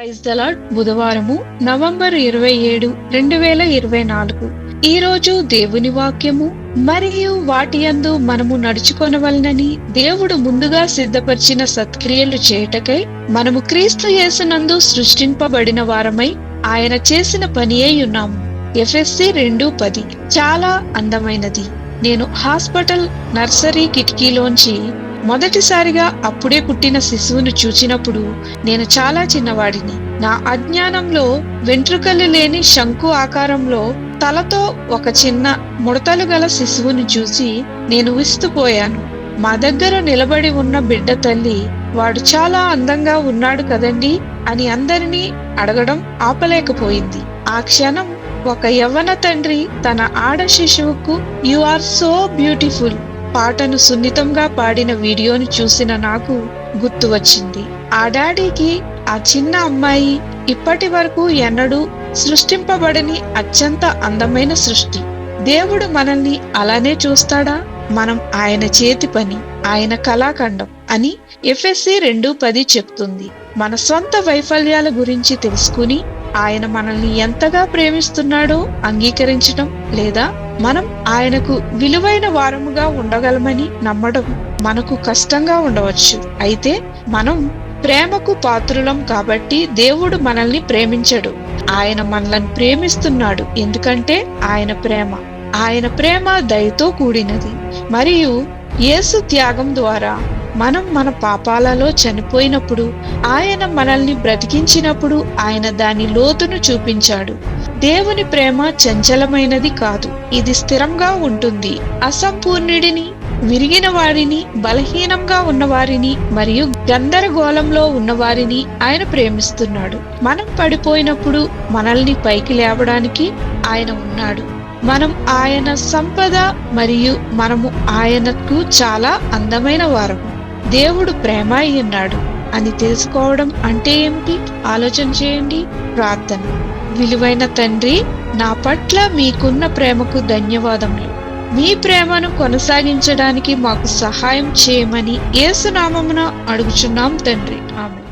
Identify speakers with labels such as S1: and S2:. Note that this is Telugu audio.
S1: Praise the Lord. బుధవారము నవంబర్ 27, 2024. ఈ రోజు దేవుని వాక్యము, మరియు వాటి యందు మనము నడుచుకొనవలెనని దేవుడు ముందుగా సిద్ధపరిచిన సత్క్రియలు చేయుటకై మనము క్రీస్తు యేసునందు సృష్టింపబడిన వారమై ఆయన చేసిన పని అయి ఉన్నాము. ఎఫెసీ 2:10. చాలా అందమైనది. నేను హాస్పిటల్ నర్సరీ కిటికీలోంచి మొదటిసారిగా అప్పుడే పుట్టిన శిశువును చూచినప్పుడు నేను చాలా చిన్నవాడిని. నా అజ్ఞానంలో వెంట్రుకలు లేని శంకు ఆకారంలో తలతో ఒక చిన్న ముడతలు గల శిశువును చూసి నేను విస్తుపోయాను. మా దగ్గర నిలబడి ఉన్న బిడ్డ తల్లి, వాడు చాలా అందంగా ఉన్నాడు కదండి అని అందరినీ అడగడం ఆపలేకపోయింది. ఆ క్షణం ఒక యవ్వన తండ్రి తన ఆడ శిశువుకు "యు ఆర్ సో బ్యూటిఫుల్" పాటను సున్నితంగా పాడిన వీడియోను చూసిన నాకు గుర్తు వచ్చింది. ఆ డాడీకి ఆ చిన్న అమ్మాయి ఇప్పటి వరకు ఎన్నడూ సృష్టింపబడని అత్యంత అందమైన సృష్టి. దేవుడు మనల్ని అలానే చూస్తాడా? మనం ఆయన చేతి పని, ఆయన కళాఖండం అని ఎఫెసీ 2:10 చెప్తుంది. మన సొంత వైఫల్యాల గురించి తెలుసుకుని ఆయన మనల్ని ఎంతగా ప్రేమిస్తున్నాడో అంగీకరించడం, లేదా మనం ఆయనకు విలువైన వారముగా ఉండగలమని నమ్మడం మనకు కష్టంగా ఉండవచ్చు. అయితే మనం ప్రేమకు పాత్రులం కాబట్టి దేవుడు మనల్ని ప్రేమించడు. ఆయన మనల్ని ప్రేమిస్తున్నాడు. ఎందుకంటే ఆయన ప్రేమ దయతో కూడినది. మరియు యేసు త్యాగం ద్వారా మనం మన పాపాలలో చనిపోయినప్పుడు ఆయన మనల్ని బ్రతికించినప్పుడు ఆయన దాని లోతును చూపించాడు. దేవుని ప్రేమ చంచలమైనది కాదు, ఇది స్థిరంగా ఉంటుంది. అసంపూర్ణుడిని, విరిగిన వారిని, బలహీనంగా ఉన్నవారిని మరియు గందరగోళంలో ఉన్నవారిని ఆయన ప్రేమిస్తున్నాడు. మనం పడిపోయినప్పుడు మనల్ని పైకి లేవడానికి ఆయన ఉన్నాడు. మనం ఆయన సంపద మరియు మనము ఆయనకు చాలా అందమైన వారము. దేవుడు ప్రేమ అయి ఉన్నాడు అని తెలుసుకోవడం అంటే ఏమిటి? ఆలోచన చేయండి. ప్రార్థన. విలువైన తండ్రి, నా పట్ల మీకున్న ప్రేమకు ధన్యవాదములు. మీ ప్రేమను కొనసాగించడానికి మాకు సహాయం చేయమని యేసు నామమున అడుగుచున్నాం తండ్రి. ఆమేన్.